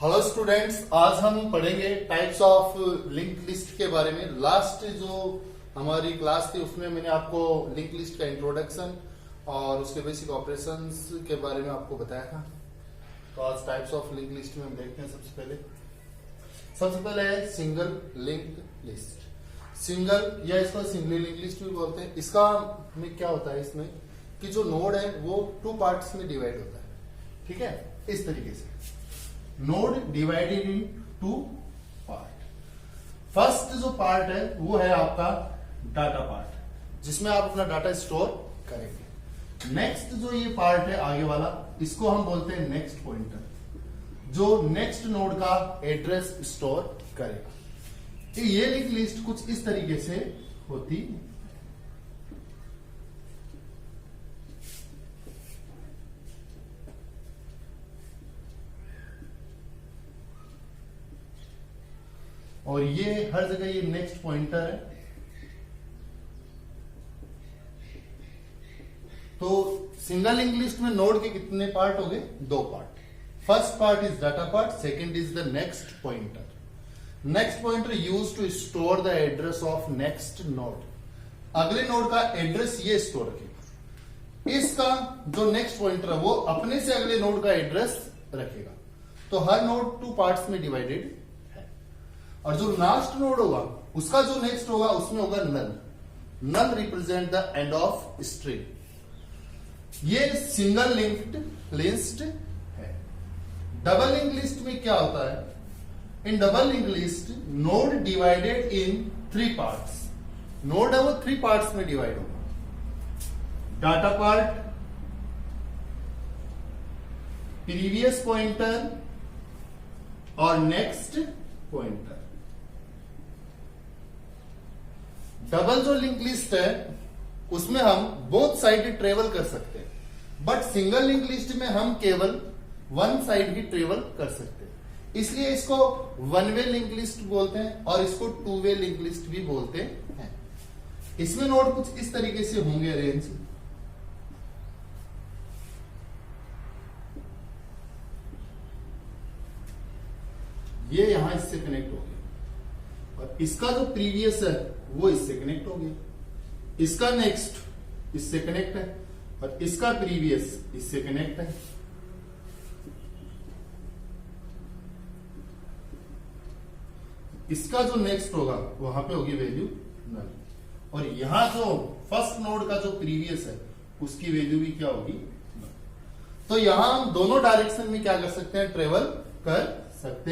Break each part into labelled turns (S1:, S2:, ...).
S1: Hello students, आज हम पढ़ेंगे टाइप्स ऑफ लिंक लिस्ट के बारे में। लास्ट जो हमारी क्लास थी उसमें मैंने आपको लिंक लिस्ट का इंट्रोडक्शन और उसके बेसिक ऑपरेशंस के बारे में आपको बताया था। तो आज टाइप्स ऑफ लिंक लिस्ट में हम देखते हैं। सबसे पहले है सिंगल लिंक लिस्ट। सिंगल या इसको सिंगली लिंक लिस्ट भी बोलते हैं। इसका में क्या होता है, इसमें कि जो नोड है वो टू पार्ट्स में डिवाइड होता है। ठीक है, इस तरीके से node divided in two part. First जो पार्ट है वो है आपका डाटा पार्ट, जिसमें आप अपना डाटा स्टोर करेंगे। नेक्स्ट जो ये पार्ट है आगे वाला, इसको हम बोलते हैं नेक्स्ट पॉइंटर, जो नेक्स्ट नोड का एड्रेस स्टोर करेगा। तो ये लिंक लिस्ट कुछ इस तरीके से होती है। और ये हर जगह ये नेक्स्ट पॉइंटर है। तो सिंगल लिंक लिस्ट में नोड के कितने पार्ट हो गए? दो part. First part is data part, second is the next pointer. Next pointer use to store the address of next node. अगले नोड का एड्रेस ये स्टोर रखेगा। इसका जो नेक्स्ट पॉइंटर है वो अपने से अगले नोड का एड्रेस रखेगा। तो हर नोड टू पार्ट्स में डिवाइडेड। और जो लास्ट नोड होगा उसका जो नेक्स्ट होगा उसमें होगा null. Null represent the end of string. ये सिंगल लिंक्ड लिस्ट है। डबल लिंक लिस्ट में क्या होता है? In double link list node divided in three parts. Node है वो थ्री पार्ट्स में डिवाइड होगा। डाटा पार्ट, प्रीवियस पॉइंटर और नेक्स्ट पॉइंटर। डबल जो लिंक लिस्ट है उसमें हम बोथ साइड ट्रेवल कर सकते हैं, बट सिंगल लिंक लिस्ट में हम केवल वन साइड ही ट्रेवल कर सकते हैं। इसलिए इसको वन वे लिंक लिस्ट बोलते हैं और इसको टू वे लिंक लिस्ट भी बोलते हैं। इसमें नोड कुछ इस तरीके से होंगे अरेंज। ये यहां इससे कनेक्ट हो गया और इसका जो प्रीवियस है वो इससे कनेक्ट हो गया। इसका नेक्स्ट इससे कनेक्ट है और इसका प्रीवियस इससे कनेक्ट है। इसका जो नेक्स्ट होगा वहां पे होगी वैल्यू नल। और यहां जो फर्स्ट नोड का जो प्रीवियस है उसकी वैल्यू भी क्या होगी? नल। तो यहां हम दोनों डायरेक्शन में क्या कर सकते हैं? ट्रेवल कर सकते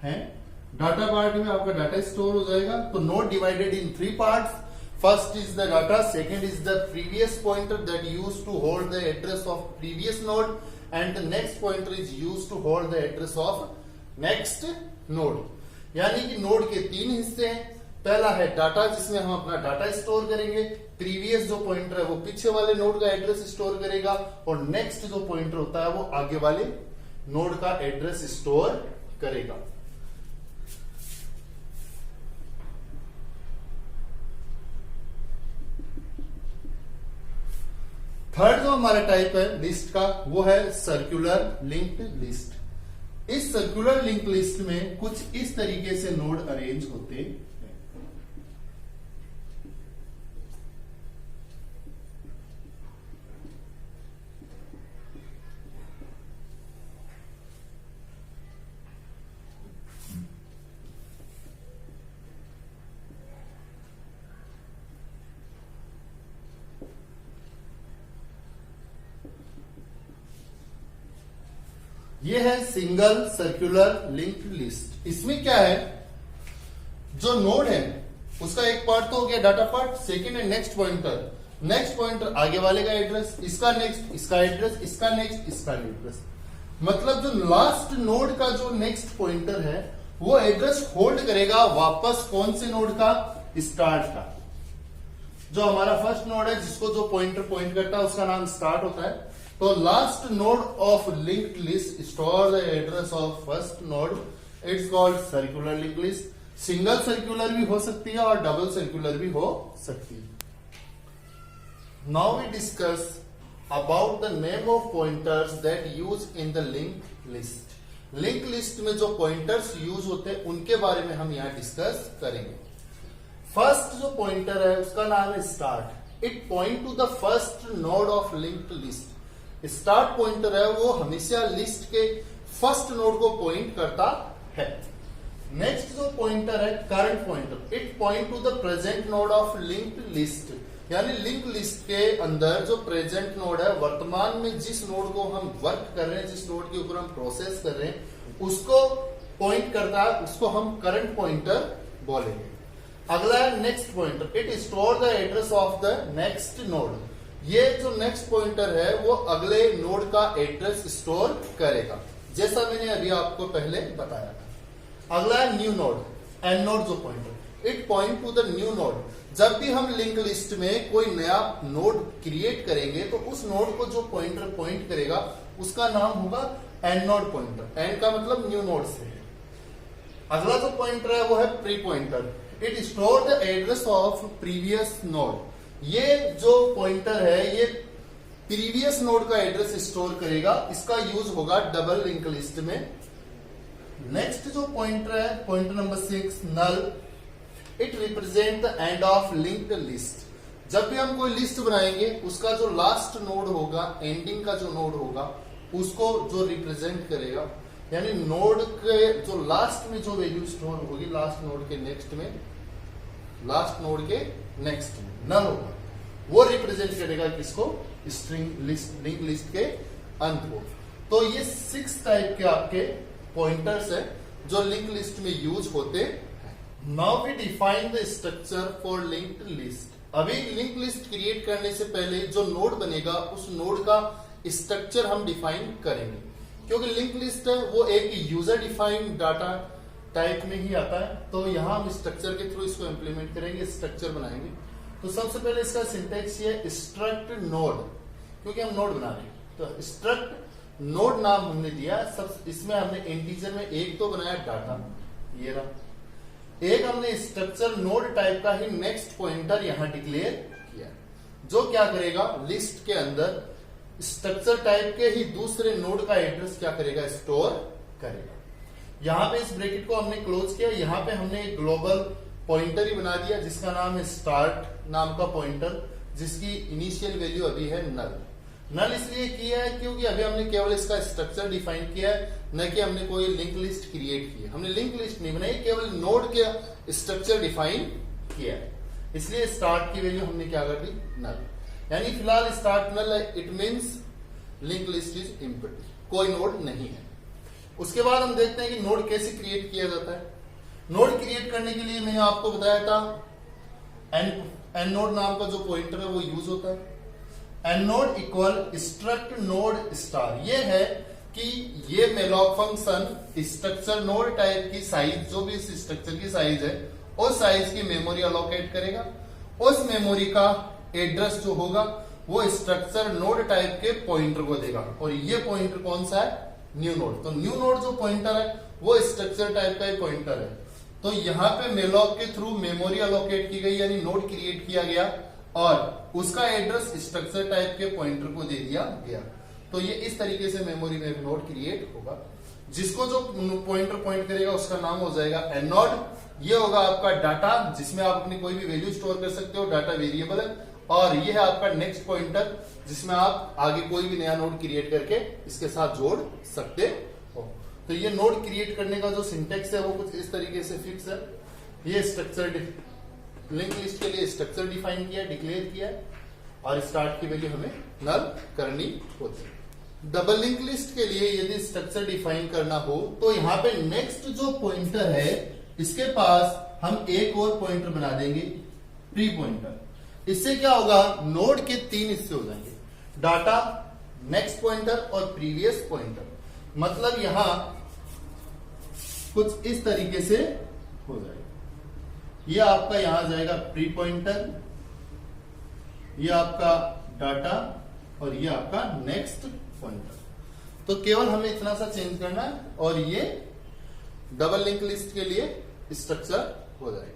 S1: हैं। डाटा पार्ट में आपका डाटा स्टोर हो जाएगा। तो node divided in three parts. First is the data, second is the previous pointer that use to hold the address of previous node and the next pointer is use to hold the address of next node. यानी कि node के तीन हिस्से हैं। पहला है data, जिसमें हम अपना डाटा स्टोर करेंगे। प्रीवियस जो पॉइंटर है वो पीछे वाले नोड का एड्रेस स्टोर करेगा और नेक्स्ट जो पॉइंटर होता है वो आगे वाले नोड का एड्रेस स्टोर करेगा। थर्ड जो हमारा टाइप है लिस्ट का वो है सर्कुलर लिंक्ड लिस्ट। इस सर्कुलर लिंक लिस्ट में कुछ इस तरीके से नोड अरेंज होते हैं। ये है सिंगल सर्कुलर लिंक्ड लिस्ट। इसमें क्या है, जो नोड है उसका एक पार्ट तो हो गया डाटा पार्ट, सेकेंड है नेक्स्ट पॉइंटर। नेक्स्ट पॉइंटर आगे वाले का एड्रेस, इसका नेक्स्ट इसका एड्रेस, इसका नेक्स्ट इसका एड्रेस। मतलब जो लास्ट नोड का जो नेक्स्ट पॉइंटर है वो एड्रेस होल्ड करेगा वापस कौन से नोड का? स्टार्ट का। जो हमारा फर्स्ट नोड है जिसको जो पॉइंटर पॉइंट करता है उसका नाम स्टार्ट होता है। तो last node of linked list store the address of first node. It's called circular link list. Single circular भी हो सकती है और डबल सर्कुलर भी हो सकती है। Now we discuss about the name of pointers that use in the linked list. Link list में जो पॉइंटर्स यूज होते हैं उनके बारे में हम यहाँ डिस्कस करेंगे। फर्स्ट जो पॉइंटर है उसका नाम है start. It point two the first node of linked list. Start pointer है वो हमेशा लिस्ट के फर्स्ट नोड को पॉइंट करता है। नेक्स्ट जो पॉइंटर है current pointer. It point two the present node of linked list, यानी लिंक लिस्ट के अंदर जो प्रेजेंट नोड है, वर्तमान में जिस नोड को हम वर्क कर रहे हैं, जिस नोड के ऊपर हम प्रोसेस कर रहे हैं, उसको पॉइंट करता है, उसको हम करंट पॉइंटर बोलेंगे। अगला है next pointer. It store the address of the next node. ये जो नेक्स्ट पॉइंटर है वो अगले नोड का एड्रेस स्टोर करेगा, जैसा मैंने अभी आपको पहले बताया था। अगला है न्यू नोड, एन नोड जो pointer. It point two the new node. जब भी हम लिंक लिस्ट में कोई नया नोड क्रिएट करेंगे तो उस नोड को जो पॉइंटर पॉइंट करेगा उसका नाम होगा एन नोड पॉइंटर। एन का मतलब न्यू नोड से। अगला जो पॉइंटर है वो है pre pointer. It store the address of previous node. ये जो पॉइंटर है ये प्रीवियस नोड का एड्रेस स्टोर करेगा। इसका यूज होगा डबल लिंक लिस्ट में। नेक्स्ट जो पॉइंटर है pointer number 6 null. It represent the end of linked list. जब भी हम कोई लिस्ट बनाएंगे उसका जो लास्ट नोड होगा, एंडिंग का जो नोड होगा, उसको जो रिप्रेजेंट करेगा, यानी नोड के जो लास्ट में जो वैल्यू स्टोर होगी, लास्ट नोड के नेक्स्ट में, लास्ट नोड के नेक्स्ट में नल होगा, वो रिप्रेजेंट करेगा किसको? स्ट्रिंग लिस्ट, लिंक लिस्ट के अंत को। तो ये 6 टाइप के आपके पॉइंटर्स है जो लिंक लिस्ट में यूज होते हैं। Now we define the structure for linked list. अभी लिंक लिस्ट क्रिएट करने से पहले जो नोड बनेगा उस नोड का स्ट्रक्चर हम डिफाइन करेंगे, क्योंकि लिंक लिस्ट है वो एक यूजर डिफाइंड डाटा टाइप में ही आता है। तो यहां हम स्ट्रक्चर के थ्रू इसको इंप्लीमेंट करेंगे, स्ट्रक्चर बनाएंगे। तो सबसे पहले इसका सिंटेक्स ये स्ट्रक्ट नोड, क्योंकि हम नोड बना रहे हैं तो स्ट्रक्ट नोड नाम हमने दिया। सब इसमें हमने इंटीजर में एक तो बनाया डाटा, ये रहा। एक हमने स्ट्रक्चर नोड टाइप का ही नेक्स्ट पॉइंटर यहां डिक्लेयर किया, जो क्या करेगा? लिस्ट के अंदर स्ट्रक्चर टाइप के ही दूसरे नोड का एड्रेस क्या करेगा? स्टोर करेगा। यहां पे इस ब्रैकेट को हमने क्लोज किया। यहां पे हमने एक ग्लोबल पॉइंटर ही बना दिया जिसका नाम है स्टार्ट नाम का पॉइंटर, जिसकी इनिशियल वैल्यू अभी है नल। नल इसलिए किया है क्योंकि अभी हमने केवल इसका स्ट्रक्चर डिफाइन किया है, न कि हमने कोई लिंक लिस्ट क्रिएट की है। हमने लिंक लिस्ट नहीं बनाई, केवल नोड के स्ट्रक्चर डिफाइन किया है, इसलिए स्टार्ट की वैल्यू हमने क्या कर दी? नल। यानी फिलहाल स्टार्ट नल है, it means link list is empty, कोई नोड नहीं है। उसके बाद हम देखते हैं कि नोड कैसे क्रिएट किया जाता है। नोड क्रिएट करने के लिए मैंने आपको बताया था एन नोड नाम का जो पॉइंटर है वो यूज होता है। An node equal struct node star. ये है कि ये malloc function structure node type की साइज, जो भी इस स्ट्रक्चर की साइज है, उस साइज की मेमोरी अलोकेट करेगा। उस मेमोरी का एड्रेस जो होगा वो स्ट्रक्चर नोड टाइप के पॉइंटर को देगा। और ये पॉइंटर कौन सा है? New node. तो न्यू नोड जो पॉइंटर है वो स्ट्रक्चर टाइप का ही पॉइंटर है। तो यहां पे मेलॉक के थ्रू मेमोरी अलोकेट की गई, यानी नोड क्रिएट किया गया और उसका एड्रेस स्ट्रक्चर टाइप के पॉइंटर को दे दिया गया। तो ये इस तरीके से मेमोरी में एक नोड क्रिएट होगा। जिसको जो पॉइंटर पॉइंट करेगा उसका नाम हो जाएगा एन नोड। ये होगा आपका डाटा, जिसमें आप अपनी कोई भी वैल्यू स्टोर कर सकते हो, डाटा वेरिएबल है। और ये है आपका नेक्स्ट पॉइंटर, जिसमें आप आगे कोई भी नया नोड क्रिएट करके इसके साथ जोड़ सकते हो। तो ये नोड क्रिएट करने का जो सिंटेक्स है वो कुछ इस तरीके से फिक्स है। ये स्ट्रक्चर लिंक लिस्ट के लिए स्ट्रक्चर डिफाइन किया, डिक्लेयर किया, और स्टार्ट की वैल्यू हमें नल करनी होती है। डबल लिंक लिस्ट के लिए यदि स्ट्रक्चर डिफाइन करना हो तो यहाँ पे नेक्स्ट जो पॉइंटर है इसके पास हम एक और पॉइंटर बना देंगे, प्री पॉइंटर। इससे क्या होगा? नोड के 3 हिस्से हो जाएंगे, डाटा, नेक्स्ट पॉइंटर और प्रीवियस पॉइंटर। मतलब यहां कुछ इस तरीके से हो जाएगा। ये आपका यहां जाएगा प्री पॉइंटर, ये आपका डाटा और ये आपका नेक्स्ट पॉइंटर। तो केवल हमें इतना सा चेंज करना है और ये डबल लिंक लिस्ट के लिए स्ट्रक्चर हो जाएगा।